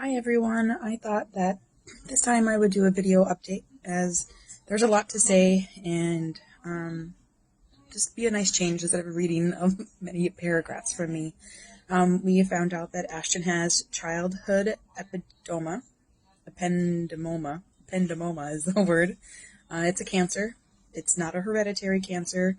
Hi everyone, I thought that this time I would do a video update as there's a lot to say and just be a nice change instead of reading many paragraphs from me. We found out that Ashton has childhood ependymoma is the word. It's a cancer. It's not a hereditary cancer,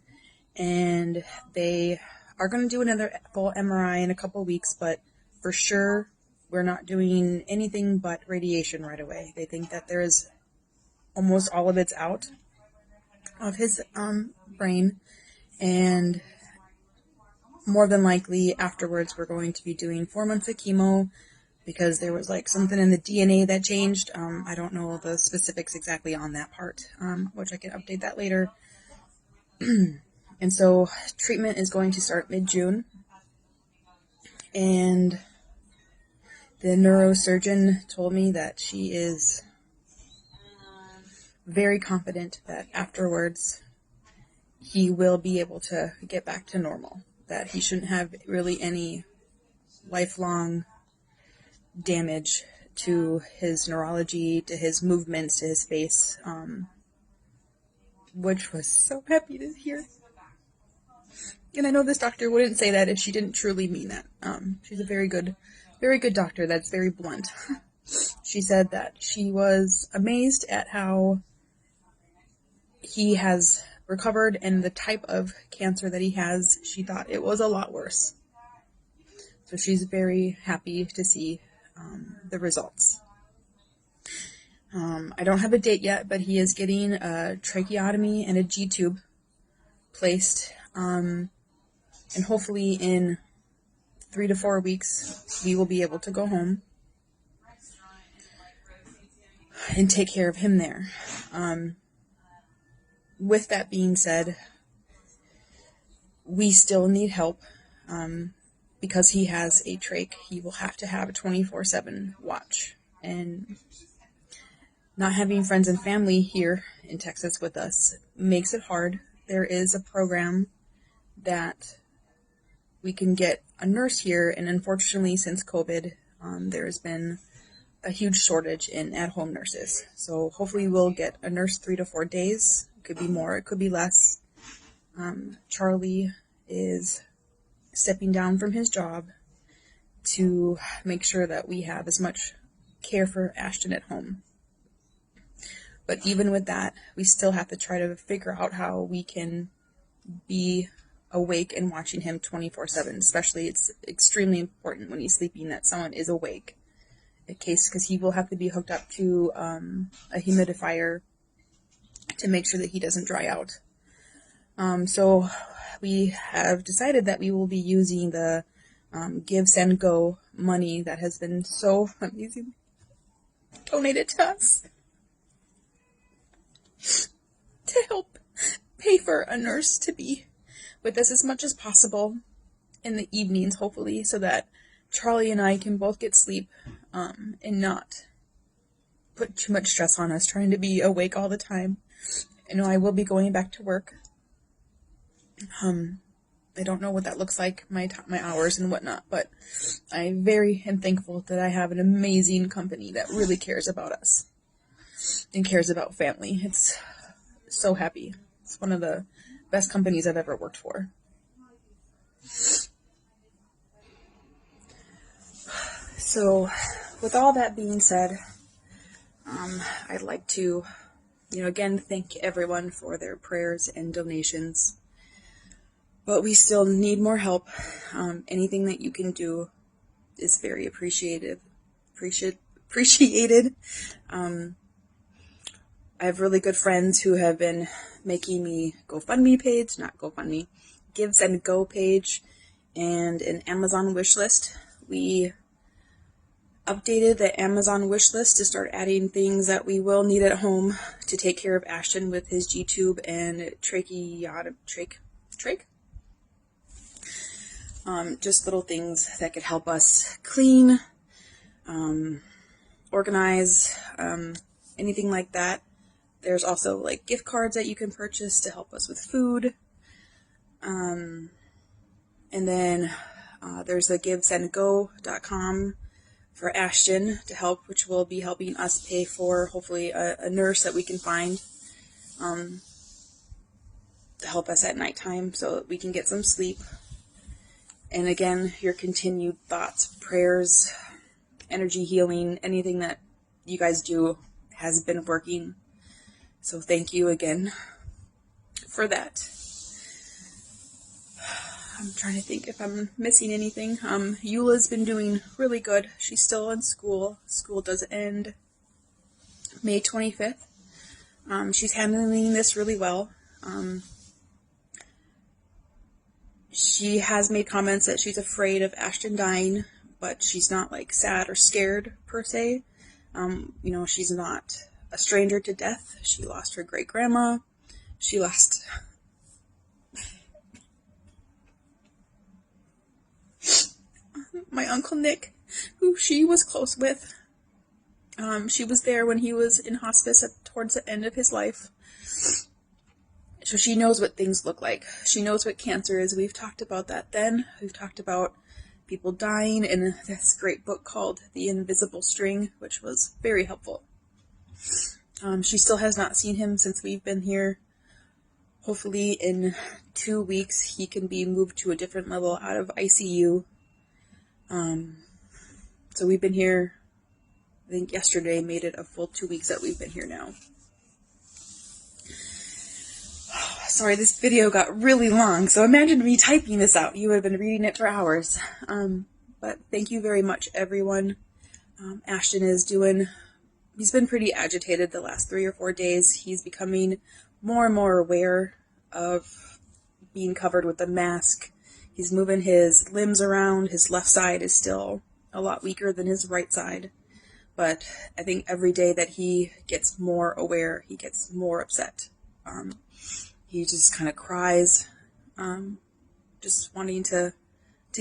and they are going to do another full MRI in a couple weeks, but for sure we're not doing anything but radiation right away. They think that there is almost all of it's out of his brain, and more than likely afterwards we're going to be doing 4 months of chemo because there was like something in the DNA that changed. I don't know the specifics exactly on that part, which I can update that later. And so treatment is going to start mid-June, and the neurosurgeon told me that she is very confident that afterwards he will be able to get back to normal, that he shouldn't have really any lifelong damage to his neurology, to his movements, to his face, which was so happy to hear. And I know this doctor wouldn't say that if she didn't truly mean that. She's a very good doctor that's very blunt. She said that she was amazed at how he has recovered, and the type of cancer that he has, she thought it was a lot worse. So she's very happy to see the results. I don't have a date yet, but he is getting a tracheotomy and a G-tube placed, and hopefully in 3 to 4 weeks we will be able to go home and take care of him there. With that being said, we still need help. Because he has a trach, he will have to have a 24/7 watch. And not having friends and family here in Texas with us makes it hard. There is a program that we can get a nurse here, and unfortunately since COVID, there has been a huge shortage in at-home nurses. So hopefully we'll get a nurse 3 to 4 days. It could be more, it could be less. Charlie is stepping down from his job to make sure that we have as much care for Ashton at home. But even with that, we still have to try to figure out how we can be awake and watching him 24/7. Especially, it's extremely important when he's sleeping that someone is awake, because he will have to be hooked up to a humidifier to make sure that he doesn't dry out. So we have decided that we will be using the Give, Send, Go money that has been so amazing donated to us to help pay for a nurse to be with us as much as possible in the evenings, hopefully, so that Charlie and I can both get sleep and not put too much stress on us trying to be awake all the time. I know I will be going back to work. I don't know what that looks like, my hours and whatnot, but I am very thankful that I have an amazing company that really cares about us and cares about family. It's so happy. It's one of the best companies I've ever worked for. So, with all that being said, I'd like to, again, thank everyone for their prayers and donations. But we still need more help. Anything that you can do is very appreciated. I have really good friends who have been making me Give, Send, Go page, and an Amazon wish list. We updated the Amazon wish list to start adding things that we will need at home to take care of Ashton with his G-tube and trach. Just little things that could help us clean, organize, anything like that. There's also like gift cards that you can purchase to help us with food. And then there's a GiveSendGo.com for Ashton to help, which will be helping us pay for hopefully a nurse that we can find to help us at nighttime so that we can get some sleep. And again, your continued thoughts, prayers, energy healing, anything that you guys do has been working. So thank you again for that. I'm trying to think if I'm missing anything. Eula's been doing really good. She's still in school. School does end May 25th. She's handling this really well. She has made comments that she's afraid of Ashton dying, but she's not like sad or scared per se. She's not a stranger to death. She lost her great grandma. She lost my Uncle Nick, who she was close with. She was there when he was in hospice towards the end of his life. So she knows what things look like. She knows what cancer is. We've talked about that then. We've talked about people dying in this great book called The Invisible String, which was very helpful. She still has not seen him since we've been here. Hopefully in 2 weeks he can be moved to a different level out of ICU. So we've been here, I think yesterday made it a full 2 weeks that we've been here now. Sorry, this video got really long, so imagine me typing this out. You would have been reading it for hours. But thank you very much, everyone. Ashton he's been pretty agitated the last 3 or 4 days. He's becoming more and more aware of being covered with a mask. He's moving his limbs around. His left side is still a lot weaker than his right side. But I think every day that he gets more aware, he gets more upset. He just kind of cries, just wanting to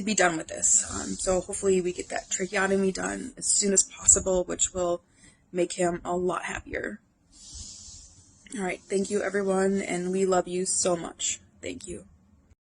be done with this. So hopefully we get that tracheotomy done as soon as possible, which will make him a lot happier. All right, thank you everyone, and we love you so much. Thank you.